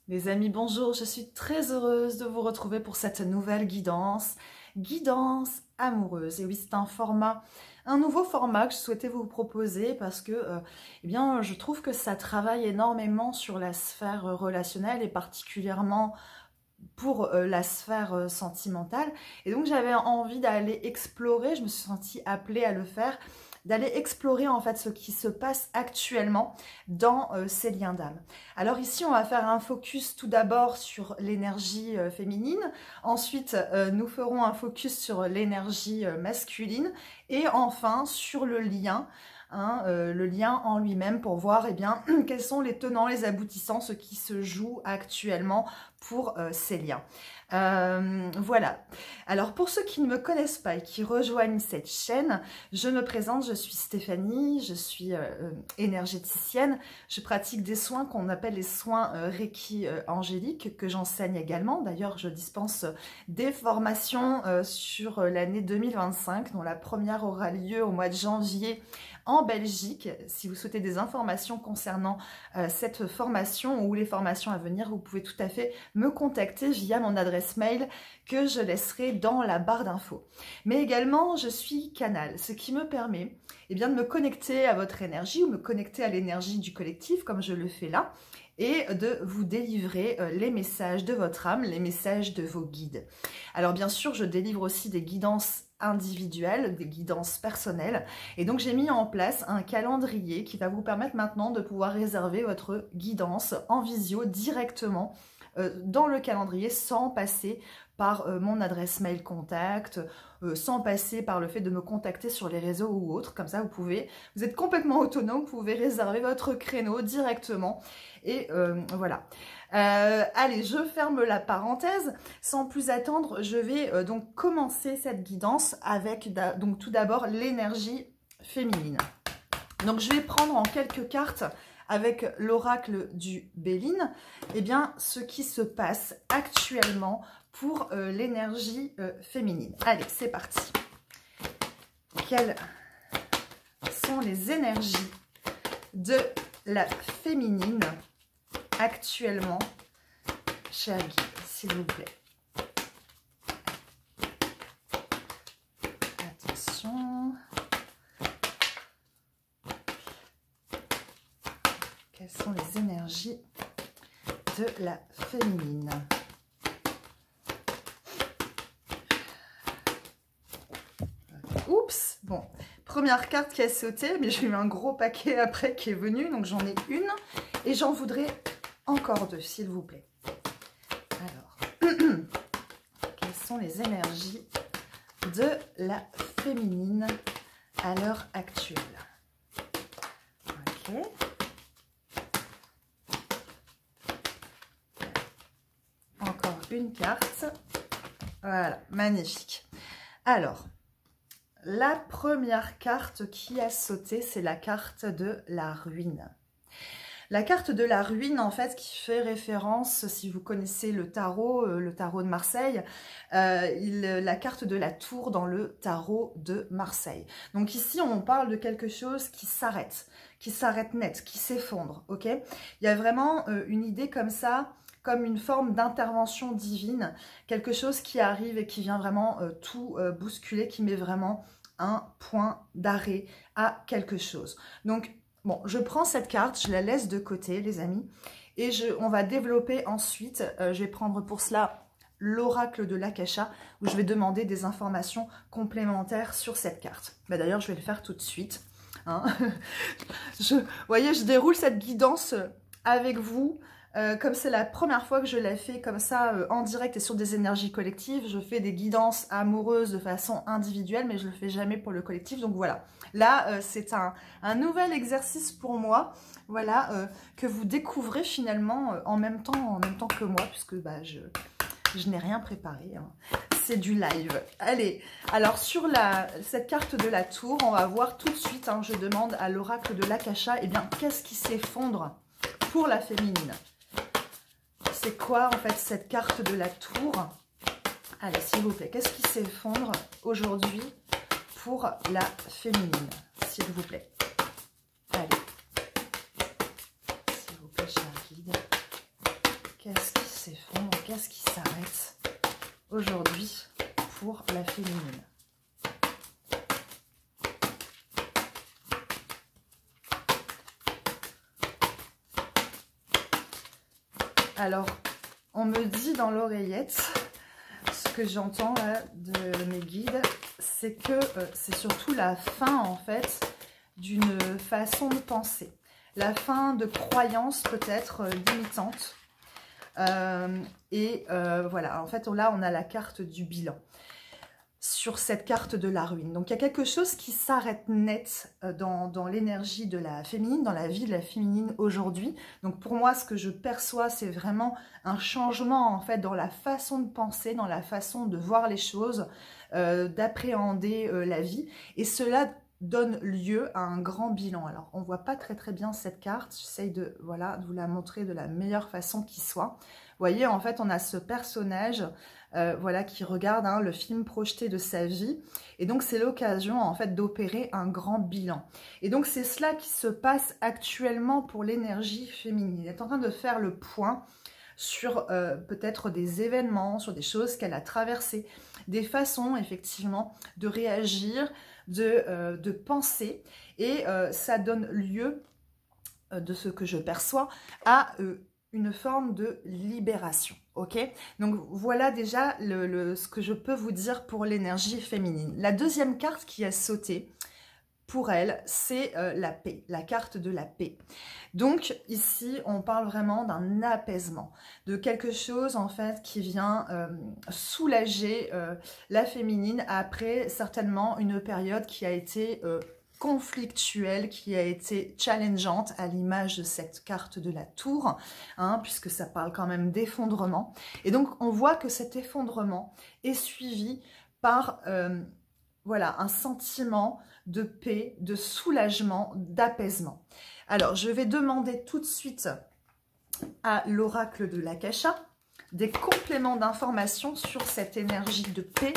Les amis, bonjour, je suis très heureuse de vous retrouver pour cette nouvelle guidance amoureuse. Et oui, c'est un nouveau format que je souhaitais vous proposer parce que eh bien, je trouve que ça travaille énormément sur la sphère relationnelle et particulièrement pour la sphère sentimentale. Et donc j'avais envie d'aller explorer, je me suis sentie appelée à le faire, d'aller explorer en fait ce qui se passe actuellement dans ces liens d'âme. Alors ici on va faire un focus tout d'abord sur l'énergie féminine, ensuite nous ferons un focus sur l'énergie masculine et enfin sur le lien. Le lien en lui-même pour voir eh bien, quels sont les tenants, les aboutissants, ce qui se joue actuellement pour ces liens. Voilà. Alors pour ceux qui ne me connaissent pas et qui rejoignent cette chaîne, je me présente, je suis Stéphanie, je suis énergéticienne, je pratique des soins qu'on appelle les soins Reiki angéliques que j'enseigne également. D'ailleurs, je dispense des formations sur l'année 2025, dont la première aura lieu au mois de janvier en Belgique. Si vous souhaitez des informations concernant cette formation ou les formations à venir, vous pouvez tout à fait me contacter via mon adresse mail que je laisserai dans la barre d'infos. Mais également, je suis canal, ce qui me permet eh bien, de me connecter à votre énergie ou me connecter à l'énergie du collectif, comme je le fais là, et de vous délivrer les messages de votre âme, les messages de vos guides. Alors bien sûr, je délivre aussi des guidances individuelles, des guidances personnelles, et donc j'ai mis en place un calendrier qui va vous permettre maintenant de pouvoir réserver votre guidance en visio directement dans le calendrier sans passer par mon adresse mail contact, sans passer par le fait de me contacter sur les réseaux ou autres. Comme ça, vous êtes complètement autonome, vous pouvez réserver votre créneau directement. Et voilà. Allez, je ferme la parenthèse. Sans plus attendre, je vais donc commencer cette guidance avec donc tout d'abord l'énergie féminine. Donc je vais prendre en quelques cartes avec l'oracle du Béline, eh bien, ce qui se passe actuellement pour l'énergie féminine. Allez, c'est parti. Quelles sont les énergies de la féminine actuellement, chère guide, s'il vous plaît? Attention. Quelles sont les énergies de la féminine? Oups, bon, première carte qui a sauté, mais j'ai eu un gros paquet après qui est venu, donc j'en ai une, et j'en voudrais encore deux, s'il vous plaît. Alors, quelles sont les énergies de la féminine à l'heure actuelle? Ok. Encore une carte. Voilà, magnifique. Alors, la première carte qui a sauté, c'est la carte de la ruine. La carte de la ruine, en fait, qui fait référence, si vous connaissez le tarot de Marseille, la carte de la tour dans le tarot de Marseille. Donc ici, on parle de quelque chose qui s'arrête net, qui s'effondre, ok? Il y a vraiment une idée comme ça, comme une forme d'intervention divine, quelque chose qui arrive et qui vient vraiment tout bousculer, qui met vraiment un point d'arrêt à quelque chose. Donc, bon, je prends cette carte, je la laisse de côté, les amis, et on va développer ensuite, je vais prendre pour cela l'oracle de l'Akasha, où je vais demander des informations complémentaires sur cette carte. Bah, d'ailleurs, je vais le faire tout de suite. Hein. Vous voyez, je déroule cette guidance avec vous. Comme c'est la première fois que je la fais comme ça en direct et sur des énergies collectives, je fais des guidances amoureuses de façon individuelle, mais je le fais jamais pour le collectif. Donc voilà, là c'est un nouvel exercice pour moi, voilà, que vous découvrez finalement en même temps que moi, puisque bah, je n'ai rien préparé, hein. C'est du live. Allez, alors sur cette carte de la tour, on va voir tout de suite, hein, je demande à l'oracle de l'Akasha, eh bien qu'est-ce qui s'effondre pour la féminine? C'est quoi en fait cette carte de la tour? Allez, s'il vous plaît, qu'est-ce qui s'effondre aujourd'hui pour la féminine? S'il vous plaît. Allez. S'il vous plaît, chère guide. Quelles qu'est-ce qui s'arrête aujourd'hui pour la féminine? Alors, on me dit dans l'oreillette, ce que j'entends là de mes guides, c'est que c'est surtout la fin en fait d'une façon de penser. La fin de croyances peut-être limitantes. Voilà, en fait là on a la carte du bilan sur cette carte de la ruine. Donc il y a quelque chose qui s'arrête net dans l'énergie de la féminine, dans la vie de la féminine aujourd'hui. Donc pour moi, ce que je perçois, c'est vraiment un changement en fait dans la façon de penser, dans la façon de voir les choses, d'appréhender la vie. Et cela donne lieu à un grand bilan. Alors on voit pas très bien cette carte, j'essaye de, voilà, de vous la montrer de la meilleure façon qui soit. Vous voyez, en fait, on a ce personnage voilà, qui regarde le film projeté de sa vie. Et donc, c'est l'occasion, en fait, d'opérer un grand bilan. Et donc, c'est cela qui se passe actuellement pour l'énergie féminine. Elle est en train de faire le point sur peut-être des événements, sur des choses qu'elle a traversées, des façons, effectivement, de réagir, de penser. Et ça donne lieu, de ce que je perçois, à une forme de libération, ok? Donc voilà déjà ce que je peux vous dire pour l'énergie féminine. La deuxième carte qui a sauté pour elle, c'est la paix, la carte de la paix. Donc ici, on parle vraiment d'un apaisement, de quelque chose en fait qui vient soulager la féminine après certainement une période qui a été conflictuelle, qui a été challengeante à l'image de cette carte de la tour, puisque ça parle quand même d'effondrement. Et donc on voit que cet effondrement est suivi par voilà, un sentiment de paix, de soulagement, d'apaisement. Alors je vais demander tout de suite à l'oracle de l'Akasha des compléments d'informations sur cette énergie de paix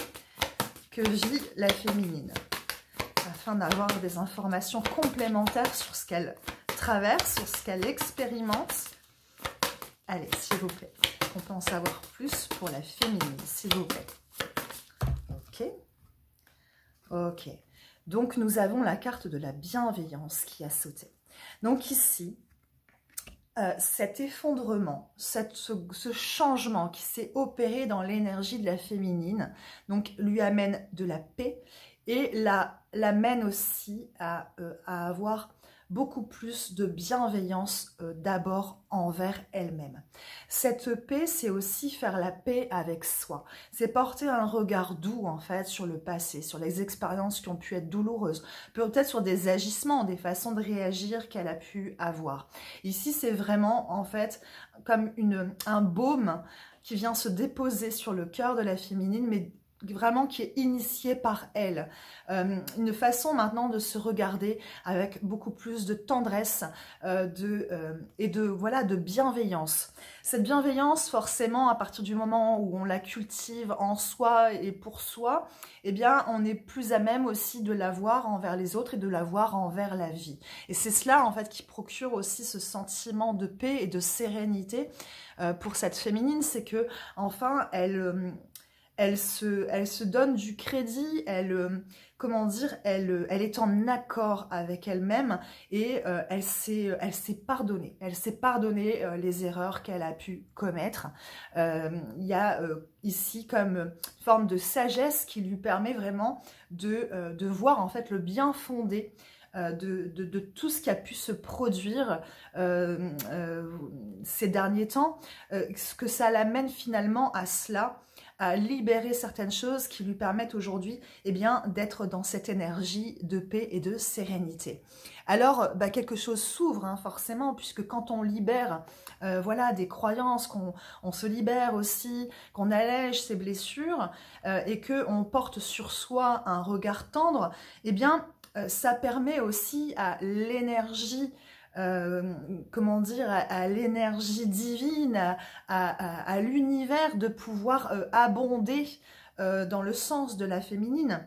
que vit la féminine, afin d'avoir des informations complémentaires sur ce qu'elle traverse, sur ce qu'elle expérimente. Allez, s'il vous plaît, on peut en savoir plus pour la féminine, s'il vous plaît. Ok. Ok. Donc, nous avons la carte de la bienveillance qui a sauté. Donc ici, cet effondrement, ce changement qui s'est opéré dans l'énergie de la féminine, donc lui amène de la paix, et l'amène aussi à avoir beaucoup plus de bienveillance d'abord envers elle-même. Cette paix, c'est aussi faire la paix avec soi. C'est porter un regard doux en fait sur le passé, sur les expériences qui ont pu être douloureuses, peut-être sur des agissements, des façons de réagir qu'elle a pu avoir. Ici, c'est vraiment en fait comme un baume qui vient se déposer sur le cœur de la féminine, mais vraiment qui est initiée par elle. Une façon maintenant de se regarder avec beaucoup plus de tendresse et de bienveillance. Cette bienveillance, forcément, à partir du moment où on la cultive en soi et pour soi, eh bien, on est plus à même aussi de l'avoir envers les autres et de l'avoir envers la vie. Et c'est cela, en fait, qui procure aussi ce sentiment de paix et de sérénité pour cette féminine, c'est que, enfin, elle se donne du crédit, comment dire, elle est en accord avec elle-même et elle s'est pardonnée. Elle s'est pardonnée les erreurs qu'elle a pu commettre. Il y a ici comme forme de sagesse qui lui permet vraiment de voir en fait le bien fondé de tout ce qui a pu se produire ces derniers temps, ce que ça l'amène finalement à cela, à libérer certaines choses qui lui permettent aujourd'hui d'être dans cette énergie de paix et de sérénité. Alors, quelque chose s'ouvre forcément, puisque quand on libère voilà, des croyances, qu'on se libère aussi, qu'on allège ses blessures et qu'on porte sur soi un regard tendre, ça permet aussi à l'énergie comment dire, à l'énergie divine, à l'univers de pouvoir abonder dans le sens de la féminine.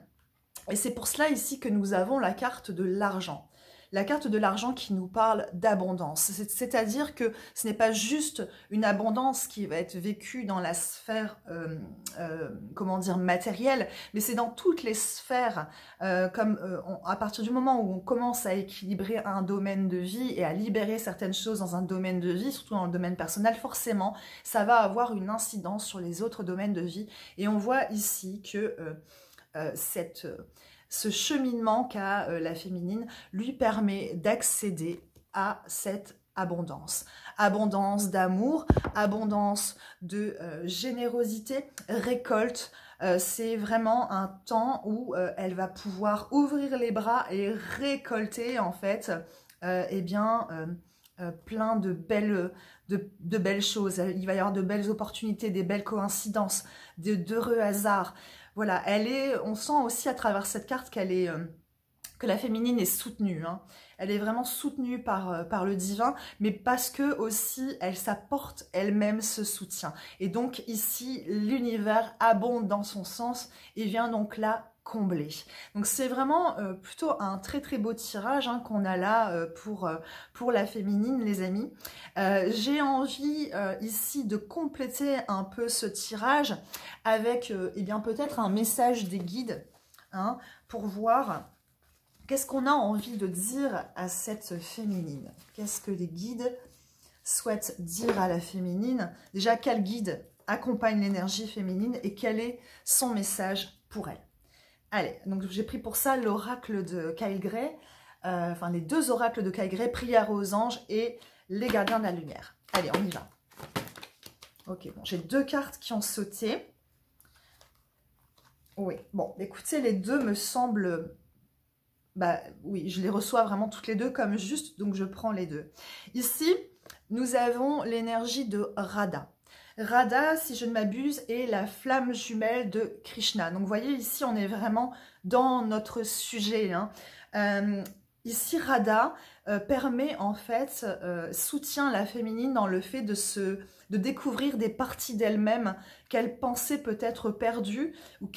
Et c'est pour cela ici que nous avons la carte de l'argent. la carte de l'argent qui nous parle d'abondance. C'est-à-dire que ce n'est pas juste une abondance qui va être vécue dans la sphère, comment dire, matérielle, mais c'est dans toutes les sphères, à partir du moment où on commence à équilibrer un domaine de vie et à libérer certaines choses dans un domaine de vie, surtout dans le domaine personnel, forcément, ça va avoir une incidence sur les autres domaines de vie. Et on voit ici que ce cheminement qu'a la féminine lui permet d'accéder à cette abondance. Abondance d'amour, abondance de générosité, récolte. C'est vraiment un temps où elle va pouvoir ouvrir les bras et récolter en fait plein de belles choses. Il va y avoir de belles opportunités, des belles coïncidences, d'heureux hasards. Voilà, on sent aussi à travers cette carte que la féminine est soutenue. Hein. Elle est vraiment soutenue par le divin, mais parce que aussi elle s'apporte elle-même ce soutien. Et donc ici, l'univers abonde dans son sens et vient donc là combler. Donc c'est vraiment plutôt un très très beau tirage hein, qu'on a là pour la féminine, les amis. J'ai envie ici de compléter un peu ce tirage avec peut-être un message des guides hein, pour voir qu'est-ce qu'on a envie de dire à cette féminine. Qu'est-ce que les guides souhaitent dire à la féminine? Déjà, quel guide accompagne l'énergie féminine et quel est son message pour elle? Allez, donc j'ai pris pour ça l'oracle de Kyle Gray, enfin les deux oracles de Kyle Gray, prière aux anges et les gardiens de la lumière. Allez, on y va. Ok, bon, j'ai deux cartes qui ont sauté. Oui, bon, écoutez, les deux me semblent... Bah oui, je les reçois vraiment toutes les deux comme juste, donc je prends les deux. Ici, nous avons l'énergie de Radha. Radha, si je ne m'abuse, est la flamme jumelle de Krishna. Donc vous voyez, ici, on est vraiment dans notre sujet. Hein. Ici, Radha permet en fait, soutient la féminine dans le fait de découvrir des parties d'elle-même qu'elle pensait peut-être perdues ou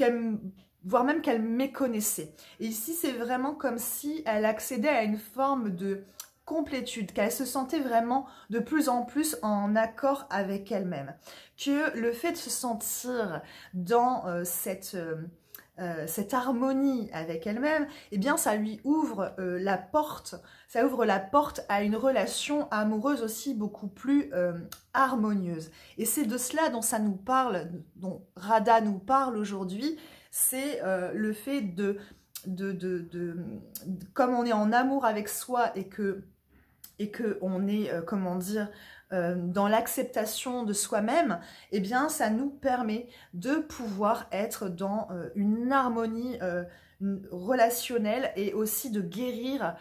voire même qu'elle méconnaissait. Et ici, c'est vraiment comme si elle accédait à une forme de complétude, qu'elle se sentait vraiment de plus en plus en accord avec elle-même. Que le fait de se sentir dans cette harmonie avec elle-même, eh bien, ça lui ouvre la porte à une relation amoureuse aussi beaucoup plus harmonieuse. Et c'est de cela dont ça nous parle, dont Radha nous parle aujourd'hui, c'est le fait comme on est en amour avec soi et que on est, comment dire, dans l'acceptation de soi-même, eh bien, ça nous permet de pouvoir être dans une harmonie relationnelle et aussi de guérir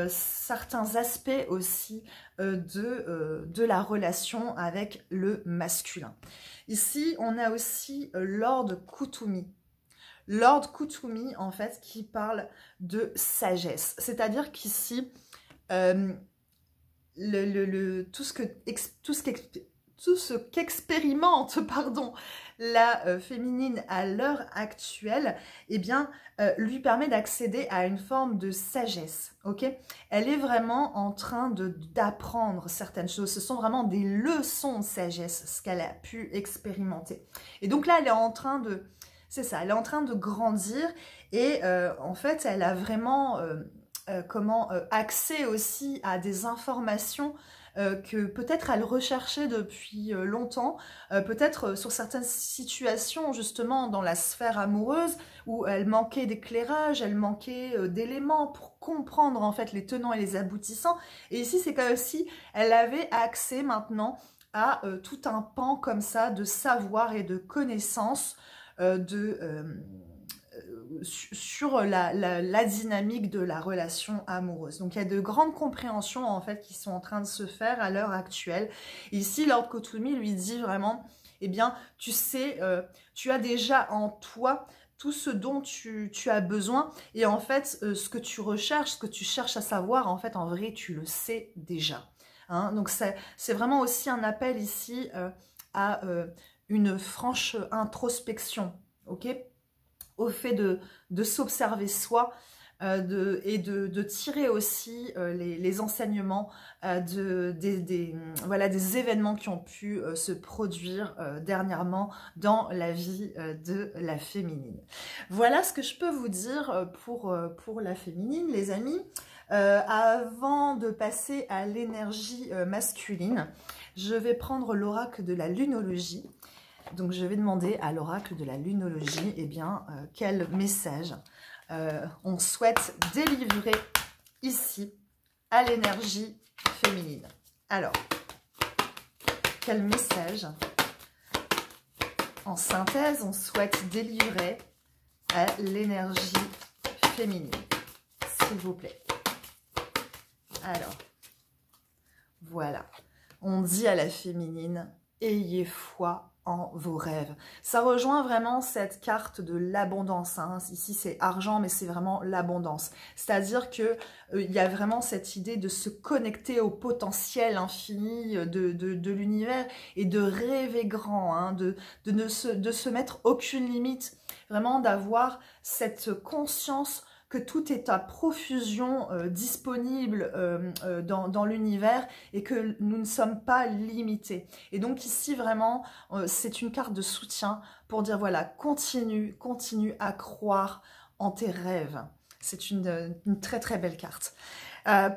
certains aspects aussi de la relation avec le masculin. Ici, on a aussi Lord Kuthumi. Lord Kuthumi, en fait, qui parle de sagesse. C'est-à-dire qu'ici, tout ce qu'expérimente la féminine à l'heure actuelle, eh bien, lui permet d'accéder à une forme de sagesse, ok? Elle est vraiment en train d'apprendre certaines choses. Ce sont vraiment des leçons de sagesse, ce qu'elle a pu expérimenter. Et donc là, elle est en train de... C'est ça, elle est en train de grandir et en fait, elle a vraiment accès aussi à des informations que peut-être elle recherchait depuis longtemps, peut-être sur certaines situations justement dans la sphère amoureuse où elle manquait d'éclairage, elle manquait d'éléments pour comprendre en fait les tenants et les aboutissants. Et ici, c'est comme si elle avait accès maintenant à tout un pan comme ça de savoir et de connaissances sur la dynamique de la relation amoureuse. Donc il y a de grandes compréhensions en fait qui sont en train de se faire à l'heure actuelle. Et ici, Lord Kuthumi lui dit vraiment, eh bien, tu sais, tu as déjà en toi tout ce dont tu as besoin. Et en fait, ce que tu recherches, ce que tu cherches à savoir, en fait, en vrai, tu le sais déjà. Hein. Donc c'est vraiment aussi un appel ici à une franche introspection, ok, au fait de s'observer soi, et de tirer aussi les enseignements voilà, des événements qui ont pu se produire dernièrement dans la vie de la féminine. Voilà ce que je peux vous dire pour la féminine, les amis. Avant de passer à l'énergie masculine, je vais prendre l'oracle de la lunologie. Donc je vais demander à l'oracle de la lunologie, eh bien, quel message on souhaite délivrer ici à l'énergie féminine. Alors, quel message en synthèse on souhaite délivrer à l'énergie féminine, s'il vous plaît. Alors, voilà, on dit à la féminine, ayez foi en vos rêves. Ça rejoint vraiment cette carte de l'abondance, hein. Ici c'est argent, mais c'est vraiment l'abondance. C'est-à-dire que il y a vraiment cette idée de se connecter au potentiel infini de l'univers et de rêver grand, hein, de se mettre aucune limite, vraiment d'avoir cette conscience que tout est à profusion disponible dans l'univers et que nous ne sommes pas limités. Et donc ici vraiment, c'est une carte de soutien pour dire voilà, continue à croire en tes rêves. C'est une très très belle carte.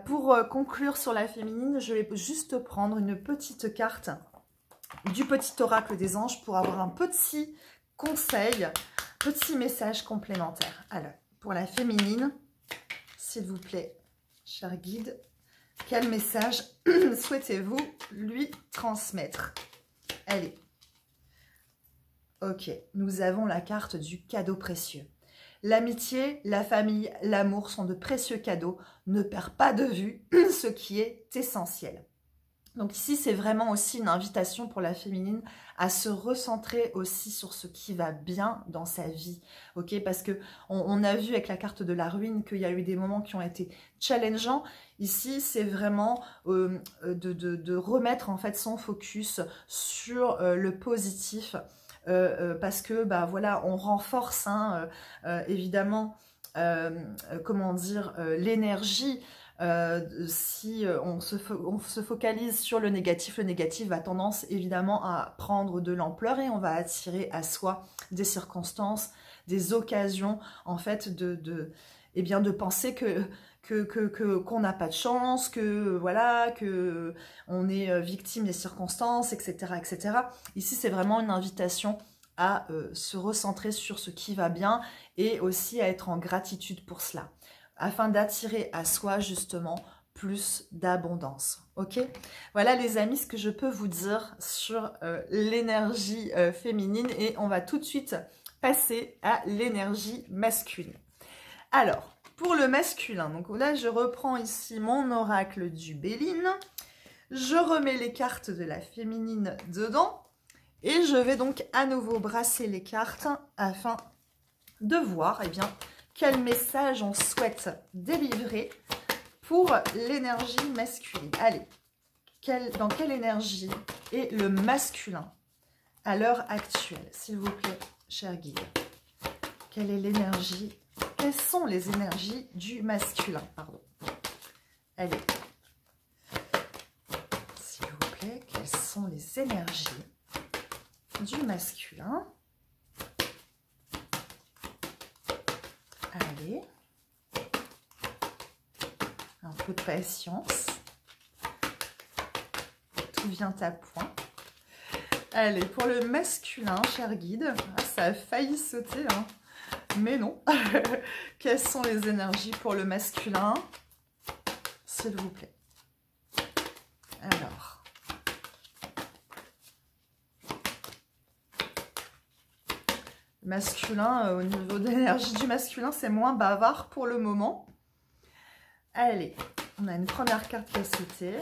Pour conclure sur la féminine, je vais juste prendre une petite carte du petit oracle des anges pour avoir un petit conseil, petit message complémentaire. Alors, pour la féminine, s'il vous plaît, cher guide, quel message souhaitez-vous lui transmettre? Allez. Ok, nous avons la carte du cadeau précieux. L'amitié, la famille, l'amour sont de précieux cadeaux. Ne perds pas de vue ce qui est essentiel. Donc ici, c'est vraiment aussi une invitation pour la féminine à se recentrer aussi sur ce qui va bien dans sa vie. Ok, parce que on a vu avec la carte de la ruine qu'il y a eu des moments qui ont été challengeants. Ici, c'est vraiment de remettre en fait son focus sur le positif. Parce que bah voilà, on renforce hein, évidemment comment dire l'énergie. Si on se focalise sur le négatif a tendance évidemment à prendre de l'ampleur et on va attirer à soi des circonstances, des occasions en fait eh bien, de penser qu'on n'a pas de chance, que voilà, que on est victime des circonstances, etc., etc. Ici, c'est vraiment une invitation à se recentrer sur ce qui va bien et aussi à être en gratitude pour cela, afin d'attirer à soi justement plus d'abondance. Ok, voilà les amis ce que je peux vous dire sur l'énergie féminine et on va tout de suite passer à l'énergie masculine. Alors, pour le masculin, donc là je reprends ici mon oracle du Béline, je remets les cartes de la féminine dedans et je vais donc à nouveau brasser les cartes afin de voir eh bien, quel message on souhaite délivrer pour l'énergie masculine. Allez, dans quelle énergie est le masculin à l'heure actuelle, s'il vous plaît, cher guide? Quelle est l'énergie? Quelles sont les énergies du masculin? Pardon. Allez, s'il vous plaît, quelles sont les énergies du masculin? Allez, un peu de patience, tout vient à point. Allez, pour le masculin, cher guide, ça a failli sauter, hein, mais non. Quelles sont les énergies pour le masculin, s'il vous plaît? Alors, masculin, au niveau de l'énergie du masculin, c'est moins bavard pour le moment. Allez, on a une première carte qui est sautée.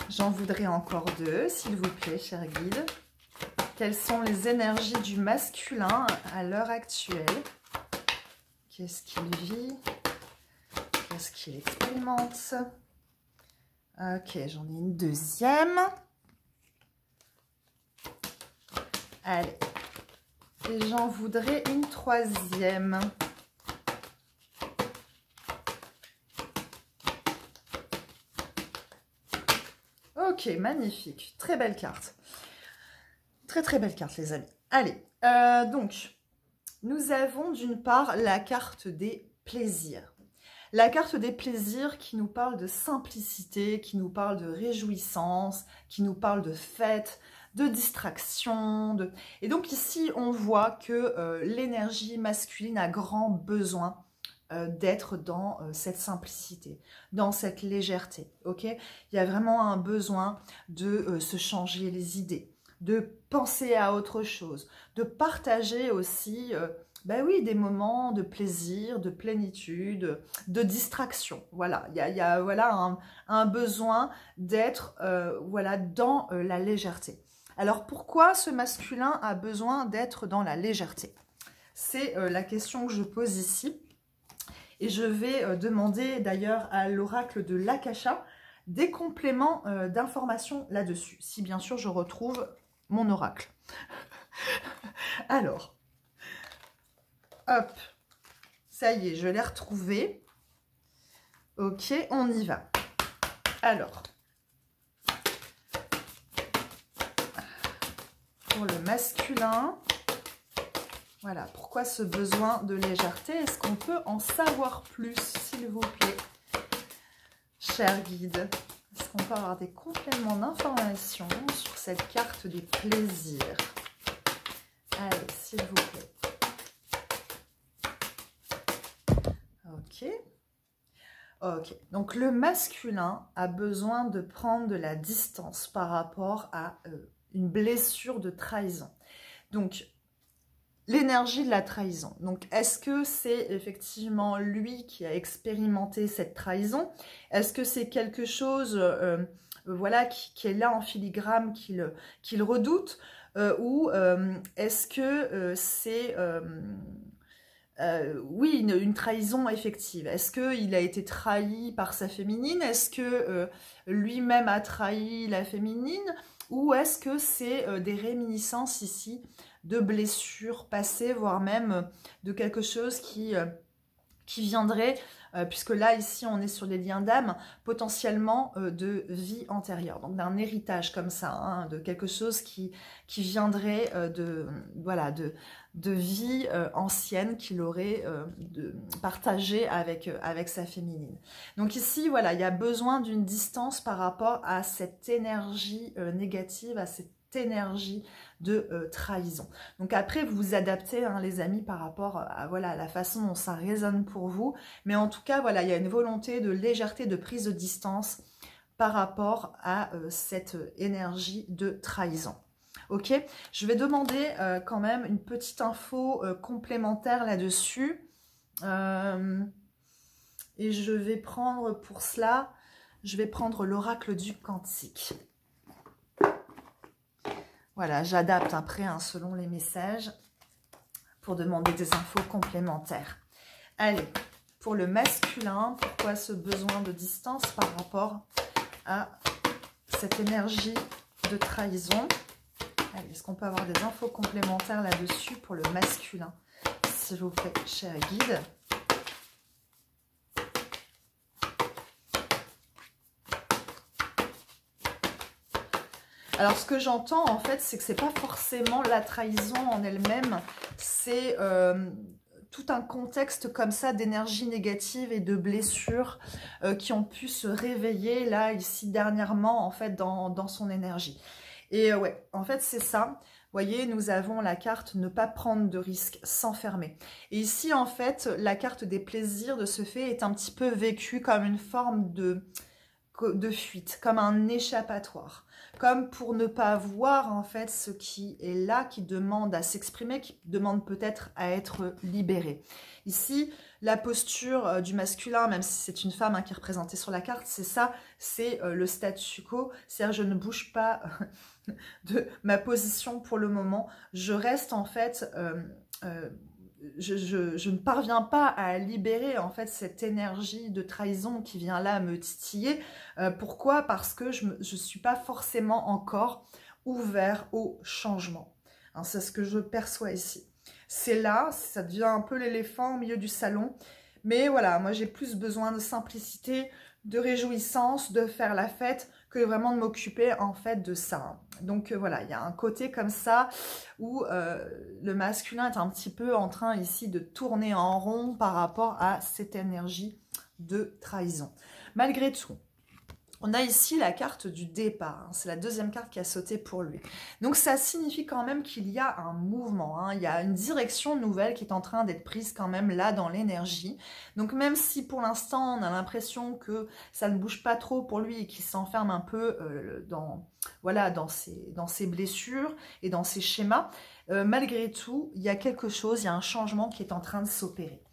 J'en voudrais encore deux, s'il vous plaît, cher guide. Quelles sont les énergies du masculin à l'heure actuelle? Qu'est-ce qu'il vit? Qu'est-ce qu'il expérimente? Ok, j'en ai une deuxième. Allez. Et j'en voudrais une troisième. Ok, magnifique. Très belle carte. Très très belle carte, les amis. Allez, donc, nous avons d'une part la carte des plaisirs. La carte des plaisirs qui nous parle de simplicité, qui nous parle de réjouissance, qui nous parle de fête, de distraction. Et donc ici, on voit que l'énergie masculine a grand besoin d'être dans cette simplicité, dans cette légèreté. Ok, il y a vraiment un besoin de se changer les idées, de penser à autre chose, de partager aussi... ben oui, des moments de plaisir, de plénitude, de distraction. Voilà, il y a voilà, un besoin d'être voilà, dans la légèreté. Alors, pourquoi ce masculin a besoin d'être dans la légèreté? C'est la question que je pose ici. Et je vais demander d'ailleurs à l'oracle de l'Akasha des compléments d'informations là-dessus. Si bien sûr je retrouve mon oracle. Alors... Hop, ça y est, je l'ai retrouvé. Ok, on y va. Alors, pour le masculin, voilà, pourquoi ce besoin de légèreté? Est-ce qu'on peut en savoir plus, s'il vous plaît, cher guide? Est-ce qu'on peut avoir des compléments d'informations sur cette carte des plaisirs? Allez, s'il vous plaît. Ok, donc le masculin a besoin de prendre de la distance par rapport à une blessure de trahison. Donc, l'énergie de la trahison. Donc, est-ce que c'est effectivement lui qui a expérimenté cette trahison? Est-ce que c'est quelque chose voilà, qui est là en filigrane, qu'il redoute? Ou est-ce que c'est... oui, une trahison effective. Est-ce qu'il a été trahi par sa féminine? Est-ce que lui-même a trahi la féminine? Ou est-ce que c'est des réminiscences ici de blessures passées, voire même de quelque chose qui viendrait, puisque là, ici, on est sur les liens d'âme, potentiellement de vie antérieure, donc d'un héritage comme ça, hein, de quelque chose qui viendrait voilà, de vie ancienne qu'il aurait partagée avec sa féminine. Donc ici, voilà, il y a besoin d'une distance par rapport à cette énergie négative, à cette énergie de trahison. Donc après, vous vous adaptez, hein, les amis, par rapport à voilà, la façon dont ça résonne pour vous. Mais en tout cas, voilà, il y a une volonté de légèreté, de prise de distance par rapport à cette énergie de trahison. Ok, je vais demander quand même une petite info complémentaire là-dessus. Et je vais prendre pour cela, je vais prendre l'oracle du Cantique. Voilà, j'adapte après hein, selon les messages pour demander des infos complémentaires. Allez, pour le masculin, pourquoi ce besoin de distance par rapport à cette énergie de trahison? Allez, est-ce qu'on peut avoir des infos complémentaires là-dessus pour le masculin, s'il vous plaît, cher guide? Alors, ce que j'entends, en fait, c'est que c'est pas forcément la trahison en elle-même, c'est tout un contexte comme ça d'énergie négative et de blessures qui ont pu se réveiller, là, ici, dernièrement, en fait, dans son énergie. Et ouais, en fait, c'est ça. Vous voyez, nous avons la carte « Ne pas prendre de risques, s'enfermer ». Et ici, en fait, la carte des plaisirs de ce fait est un petit peu vécue comme une forme de fuite, comme un échappatoire. Comme pour ne pas voir en fait ce qui est là, qui demande à s'exprimer, qui demande peut-être à être libéré. Ici, la posture du masculin, même si c'est une femme hein, qui est représentée sur la carte, c'est ça, c'est le statu quo, c'est-à-dire je ne bouge pas de ma position pour le moment, je reste en fait... je ne parviens pas à libérer en fait cette énergie de trahison qui vient là me titiller. Pourquoi? Parce que je ne suis pas forcément encore ouvert au changement. Hein, c'est ce que je perçois ici. C'est là, ça devient un peu l'éléphant au milieu du salon. Mais voilà, moi j'ai plus besoin de simplicité, de réjouissance, de faire la fête, que vraiment de m'occuper en fait de ça. Donc voilà, il y a un côté comme ça où le masculin est un petit peu en train ici de tourner en rond par rapport à cette énergie de trahison. Malgré tout, on a ici la carte du départ, hein. C'est la deuxième carte qui a sauté pour lui. Donc ça signifie quand même qu'il y a un mouvement, hein. Il y a une direction nouvelle qui est en train d'être prise quand même là dans l'énergie. Donc même si pour l'instant on a l'impression que ça ne bouge pas trop pour lui et qu'il s'enferme un peu voilà, dans ses blessures et dans ses schémas, malgré tout, il y a quelque chose, il y a un changement qui est en train de s'opérer.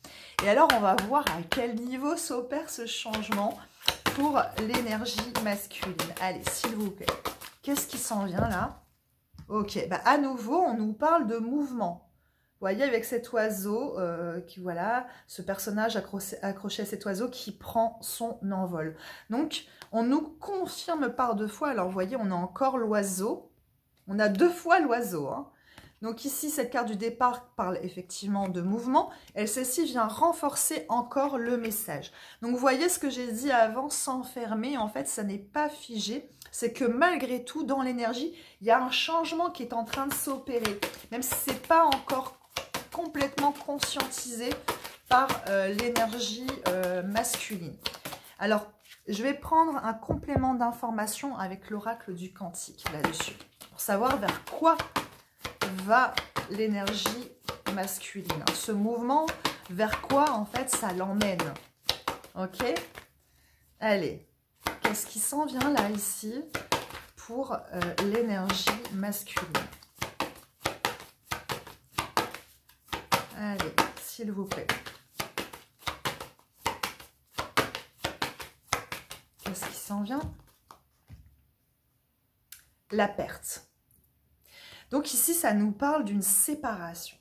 Et alors on va voir à quel niveau s'opère ce changement pour l'énergie masculine. Allez, s'il vous plaît. Qu'est-ce qui s'en vient là? Ok, bah à nouveau, on nous parle de mouvement. Vous voyez, avec cet oiseau, qui voilà, ce personnage accroché à cet oiseau qui prend son envol. Donc, on nous confirme par deux fois. Alors, vous voyez, on a encore l'oiseau. On a deux fois l'oiseau, hein. Donc ici, cette carte du départ parle effectivement de mouvement. Elle, celle-ci vient renforcer encore le message. Donc vous voyez ce que j'ai dit avant, s'enfermer, en fait, ça n'est pas figé. C'est que malgré tout, dans l'énergie, il y a un changement qui est en train de s'opérer. Même si ce n'est pas encore complètement conscientisé par l'énergie masculine. Alors, je vais prendre un complément d'information avec l'oracle du Cantique là-dessus. Pour savoir vers quoi va l'énergie masculine. Ce mouvement, vers quoi en fait ça l'emmène. Ok? Allez, qu'est-ce qui s'en vient là ici pour l'énergie masculine? Allez, s'il vous plaît. Qu'est-ce qui s'en vient? La perte. Donc ici, ça nous parle d'une séparation.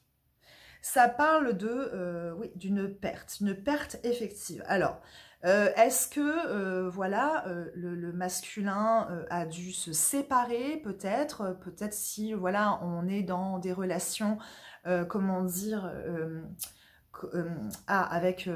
Ça parle de, oui, d'une perte effective. Alors, est-ce que, voilà, le masculin a dû se séparer peut-être si, voilà, on est dans des relations, comment dire, avec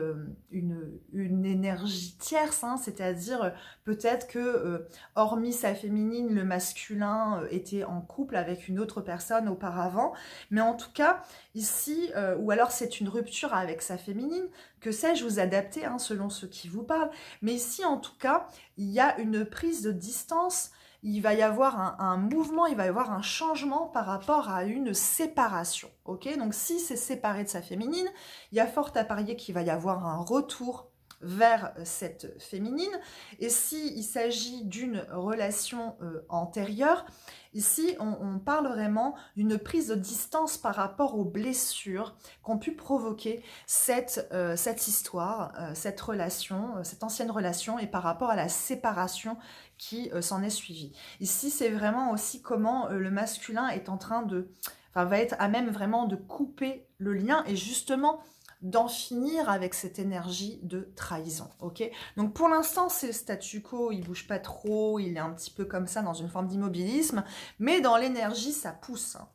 une énergie tierce, hein, c'est-à-dire peut-être que, hormis sa féminine, le masculin était en couple avec une autre personne auparavant, mais en tout cas, ici, ou alors c'est une rupture avec sa féminine, que sais-je, vous adaptez hein, selon ce qui vous parle, mais ici, en tout cas, il y a une prise de distance. Il va y avoir un mouvement, il va y avoir un changement par rapport à une séparation. Ok, donc si c'est séparé de sa féminine, il y a fort à parier qu'il va y avoir un retour vers cette féminine. Et s'il s'agit d'une relation antérieure, ici on parle vraiment d'une prise de distance par rapport aux blessures qu'ont pu provoquer cette histoire, cette relation, cette ancienne relation, et par rapport à la séparation qui s'en est suivie. Ici, c'est vraiment aussi comment le masculin est en train de... Enfin, va être à même vraiment de couper le lien et justement d'en finir avec cette énergie de trahison, ok? Donc pour l'instant, c'est le statu quo, il bouge pas trop, il est un petit peu comme ça dans une forme d'immobilisme, mais dans l'énergie, ça pousse. Hein.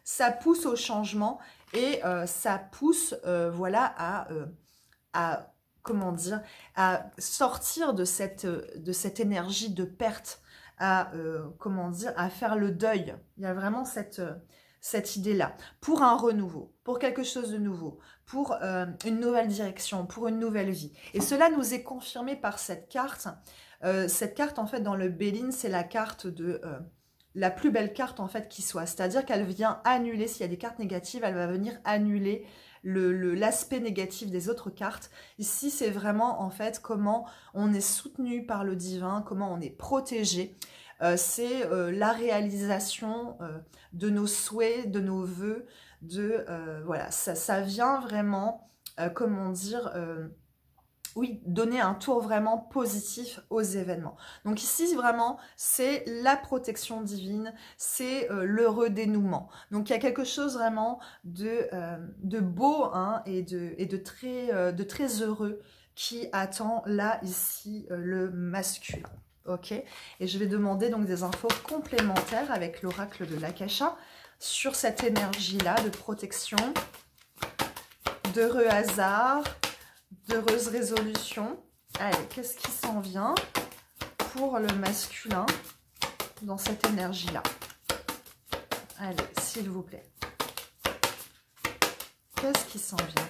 Ça pousse au changement et ça pousse, voilà, à comment dire, à sortir de cette énergie de perte, à, comment dire, à faire le deuil. Il y a vraiment cette idée-là, pour un renouveau, pour quelque chose de nouveau, pour une nouvelle direction, pour une nouvelle vie. Et cela nous est confirmé par cette carte. Cette carte, en fait, dans le Béline, c'est la carte de... la plus belle carte, en fait, qui soit. C'est-à-dire qu'elle vient annuler, s'il y a des cartes négatives, elle va venir annuler l'aspect négatif des autres cartes. Ici, c'est vraiment, en fait, comment on est soutenu par le divin, comment on est protégé. C'est la réalisation de nos souhaits, de nos vœux, voilà, ça vient vraiment, comment dire, oui, donner un tour vraiment positif aux événements. Donc ici, vraiment, c'est la protection divine, c'est le redénouement. Donc il y a quelque chose vraiment de beau hein, et de très heureux qui attend là, ici, le masculin. Ok, et je vais demander donc des infos complémentaires avec l'oracle de l'Akasha sur cette énergie-là de protection, d'heureux hasard, d'heureuse résolution. Allez, qu'est-ce qui s'en vient pour le masculin dans cette énergie-là? Allez, s'il vous plaît. Qu'est-ce qui s'en vient,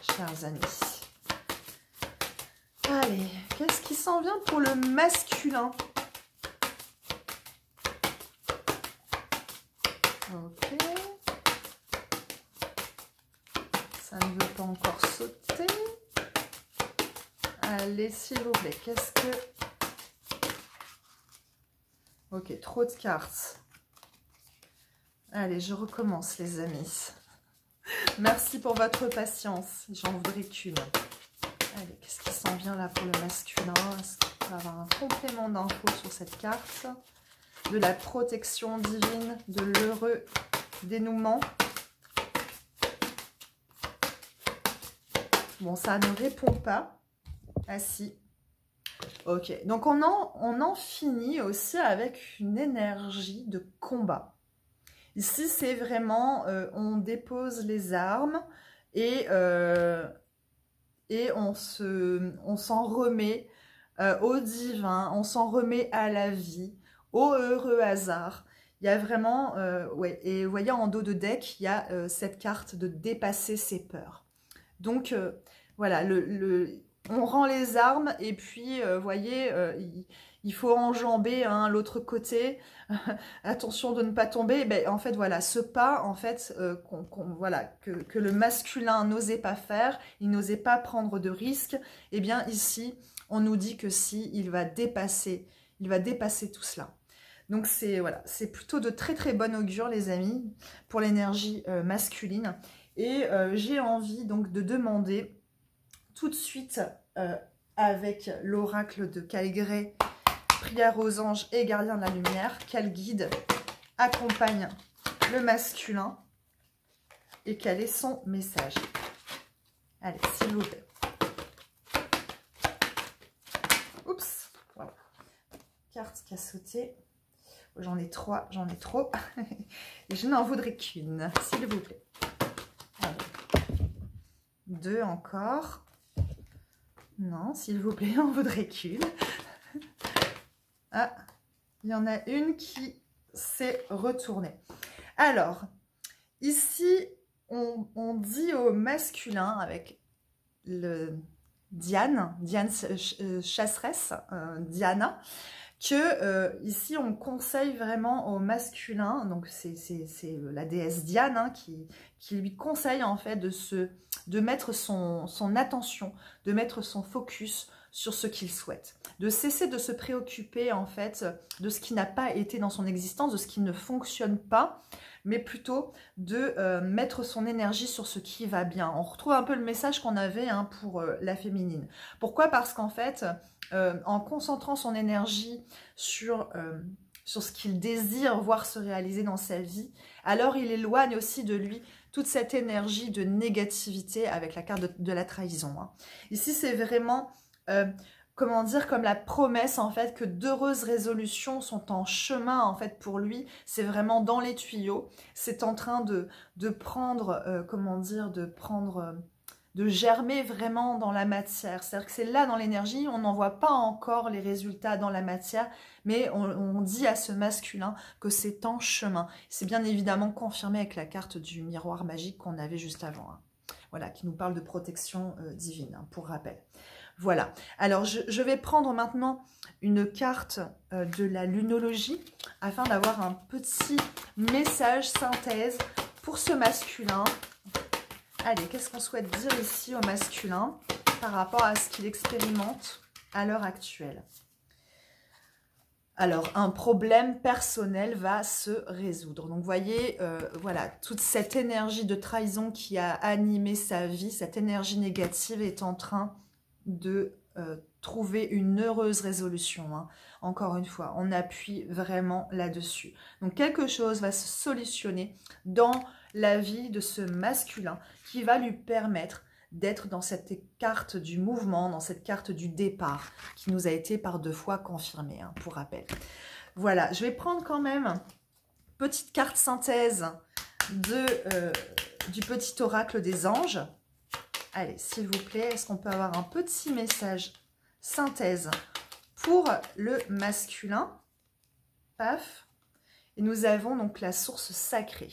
chers amis? Allez, qu'est-ce qui s'en vient pour le masculin? Ok. Ça ne veut pas encore sauter. Allez, s'il vous plaît, qu'est-ce que... Ok, trop de cartes. Allez, je recommence, les amis. Merci pour votre patience. J'en voudrais qu'une. Allez, qu'est-ce qui s'en vient là pour le masculin? Est-ce qu'on peut avoir un complément d'infos sur cette carte? De la protection divine, de l'heureux dénouement. Bon, ça ne répond pas. Ah si. Ok, donc on en finit aussi avec une énergie de combat. Ici, c'est vraiment, on dépose les armes et on s'en remet au divin, on s'en remet à la vie, au heureux hasard. Il y a vraiment, ouais, et vous voyez en dos de deck, il y a cette carte de dépasser ses peurs. Donc, voilà, on rend les armes et puis, vous voyez, il faut enjamber hein, l'autre côté. Attention de ne pas tomber. Ben, en fait, voilà, ce pas, en fait, voilà, que le masculin n'osait pas faire, il n'osait pas prendre de risques. Eh bien, ici, on nous dit que si, il va dépasser tout cela. Donc, c'est voilà, c'est plutôt de très très bon augure, les amis, pour l'énergie masculine. Et j'ai envie donc de demander tout de suite avec l'oracle de Calgré, prière aux anges et gardiens de la lumière, quel guide accompagne le masculin et quel est son message. Allez, s'il vous plaît. Oups, voilà. Carte qui a sauté. J'en ai 3, j'en ai trop. Et je n'en voudrais qu'une, s'il vous plaît. Allez. 2 encore. Non, s'il vous plaît, on voudrait qu'une. Ah, il y en a une qui s'est retournée. Alors, ici, on dit au masculin avec le Diane chasseresse, Diana, que ici, on conseille vraiment au masculin, donc c'est la déesse Diane hein, qui lui conseille en fait de mettre son attention, de mettre son focus sur ce qu'il souhaite, de cesser de se préoccuper en fait de ce qui n'a pas été dans son existence, de ce qui ne fonctionne pas, mais plutôt de mettre son énergie sur ce qui va bien. On retrouve un peu le message qu'on avait hein, pour la féminine. Pourquoi? Parce qu'en fait, en concentrant son énergie sur ce qu'il désire voir se réaliser dans sa vie, alors il éloigne aussi de lui toute cette énergie de négativité avec la carte de la trahison. Hein. Ici, c'est vraiment... comment dire, comme la promesse en fait que d'heureuses résolutions sont en chemin en fait pour lui, c'est vraiment dans les tuyaux, c'est en train de prendre, comment dire, de germer vraiment dans la matière, c'est-à-dire que c'est là dans l'énergie, on n'en voit pas encore les résultats dans la matière, mais on dit à ce masculin que c'est en chemin, c'est bien évidemment confirmé avec la carte du miroir magique qu'on avait juste avant, hein. Voilà, qui nous parle de protection divine, hein, pour rappel. Voilà, alors je vais prendre maintenant une carte de la lunologie afin d'avoir un petit message synthèse pour ce masculin. Allez, qu'est-ce qu'on souhaite dire ici au masculin par rapport à ce qu'il expérimente à l'heure actuelle? Alors, un problème personnel va se résoudre. Donc, vous voyez, voilà, toute cette énergie de trahison qui a animé sa vie, cette énergie négative est en train de trouver une heureuse résolution. Hein. Encore une fois, on appuie vraiment là-dessus. Donc, quelque chose va se solutionner dans la vie de ce masculin qui va lui permettre d'être dans cette carte du mouvement, dans cette carte du départ, qui nous a été par 2 fois confirmée, hein, pour rappel. Voilà, je vais prendre quand même petite carte synthèse du petit oracle des anges. Allez, s'il vous plaît, est-ce qu'on peut avoir un petit message synthèse Pour le masculin, paf, et nous avons donc la source sacrée.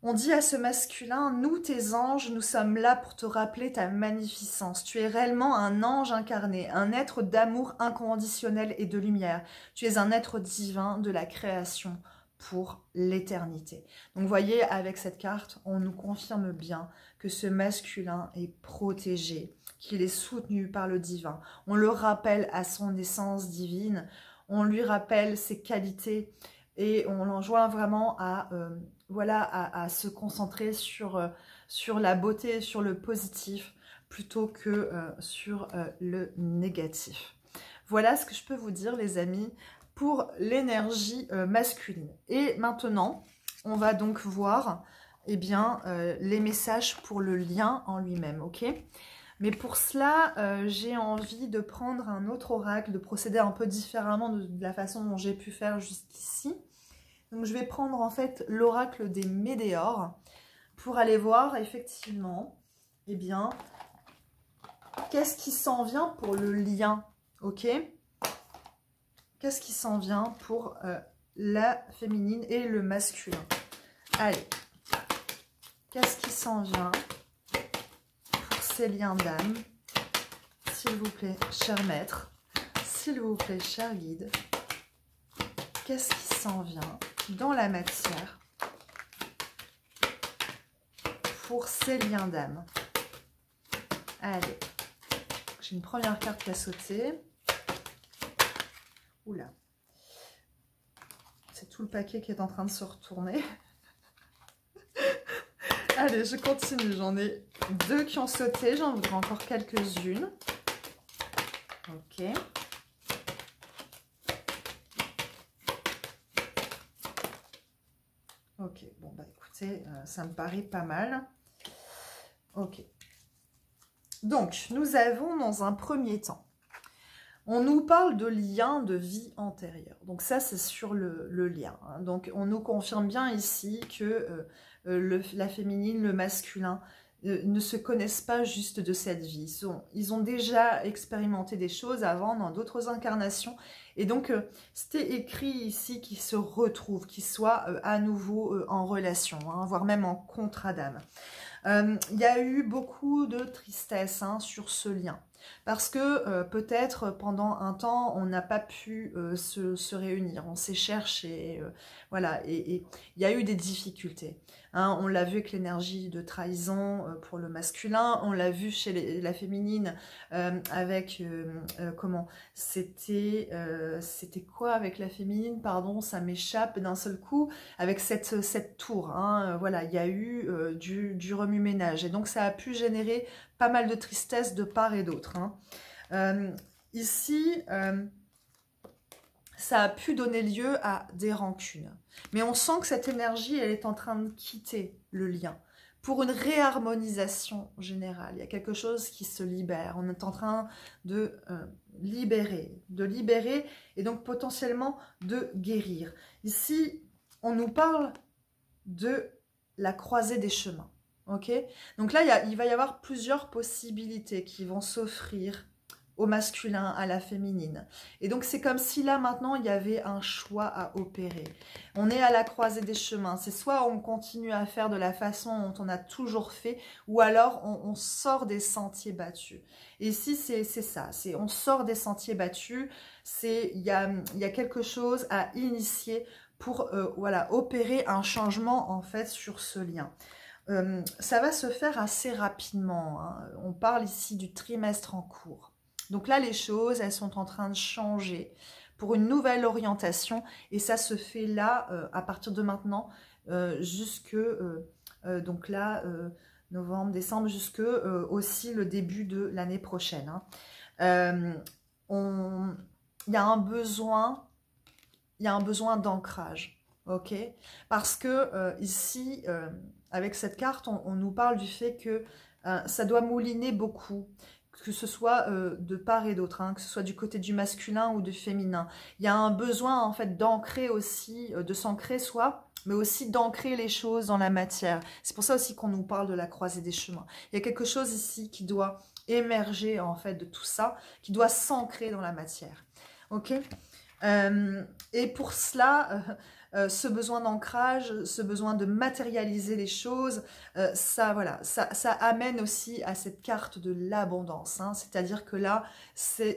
On dit à ce masculin, nous tes anges, nous sommes là pour te rappeler ta magnificence. Tu es réellement un ange incarné, un être d'amour inconditionnel et de lumière. Tu es un être divin de la création pour l'éternité. Donc vous voyez, avec cette carte, on nous confirme bien que ce masculin est protégé, qu'il est soutenu par le divin. On le rappelle à son essence divine, on lui rappelle ses qualités et on l'enjoint vraiment à... voilà, à se concentrer sur la beauté, sur le positif, plutôt que sur le négatif. Voilà ce que je peux vous dire, les amis, pour l'énergie masculine. Et maintenant, on va donc voir eh bien, les messages pour le lien en lui-même, ok? Mais pour cela, j'ai envie de prendre un autre oracle, de procéder un peu différemment de la façon dont j'ai pu faire jusqu'ici. Donc, je vais prendre en fait l'oracle des météores pour aller voir effectivement, eh bien, qu'est-ce qui s'en vient pour le lien, ok? Qu'est-ce qui s'en vient pour la féminine et le masculin? Allez, qu'est-ce qui s'en vient pour ces liens d'âme? S'il vous plaît, cher maître, s'il vous plaît, cher guide, qu'est-ce qui s'en vient dans la matière pour ces liens d'âme? Allez, j'ai une première carte qui a sauté. Oula, c'est tout le paquet qui est en train de se retourner. Allez, je continue, j'en ai deux qui ont sauté, j'en voudrais encore quelques-unes. Ok. Ok, bon bah écoutez, ça me paraît pas mal. Ok. Donc, nous avons dans un premier temps, on nous parle de lien de vie antérieure. Donc ça, c'est sur le lien. Hein. Donc, on nous confirme bien ici que la féminine, le masculin, ne se connaissent pas juste de cette vie. Ils ont déjà expérimenté des choses avant dans d'autres incarnations. Et donc, c'était écrit ici qu'ils se retrouvent, qu'ils soient à nouveau en relation, hein, voire même en contrat d'âme. Il y a eu beaucoup de tristesse hein, sur ce lien. Parce que peut-être pendant un temps, on n'a pas pu se réunir, on s'est cherché, voilà, et il y a eu des difficultés. Hein, on l'a vu avec l'énergie de trahison pour le masculin, on l'a vu chez la féminine avec, comment, c'était quoi avec la féminine, pardon, ça m'échappe d'un seul coup, avec cette tour, hein, voilà, il y a eu du remue-ménage, et donc ça a pu générer pas mal de tristesse de part et d'autre. Hein. Ici, ça a pu donner lieu à des rancunes. Mais on sent que cette énergie, elle est en train de quitter le lien pour une réharmonisation générale. Il y a quelque chose qui se libère. On est en train de libérer et donc potentiellement de guérir. Ici, on nous parle de la croisée des chemins. Ok, donc là, il va y avoir plusieurs possibilités qui vont s'offrir au masculin, à la féminine. Et donc, c'est comme si là, maintenant, il y avait un choix à opérer. On est à la croisée des chemins. C'est soit on continue à faire de la façon dont on a toujours fait, ou alors on sort des sentiers battus. Et ici, c'est ça. On sort des sentiers battus. Il y a quelque chose à initier pour voilà, opérer un changement, en fait, sur ce lien. Ça va se faire assez rapidement. Hein. On parle ici du trimestre en cours. Donc là, les choses, elles sont en train de changer pour une nouvelle orientation. Et ça se fait là, à partir de maintenant, jusque, donc là, novembre, décembre, jusque aussi le début de l'année prochaine. Hein. Il y a un besoin d'ancrage. Ok, parce que ici, avec cette carte, on nous parle du fait que ça doit mouliner beaucoup, que ce soit de part et d'autre, hein, que ce soit du côté du masculin ou du féminin. Il y a un besoin en fait d'ancrer aussi, de s'ancrer soi, mais aussi d'ancrer les choses dans la matière. C'est pour ça aussi qu'on nous parle de la croisée des chemins. Il y a quelque chose ici qui doit émerger en fait de tout ça, qui doit s'ancrer dans la matière. Ok. Et pour cela, ce besoin d'ancrage, ce besoin de matérialiser les choses, ça, voilà, ça amène aussi à cette carte de l'abondance. Hein. C'est-à-dire que là, c'est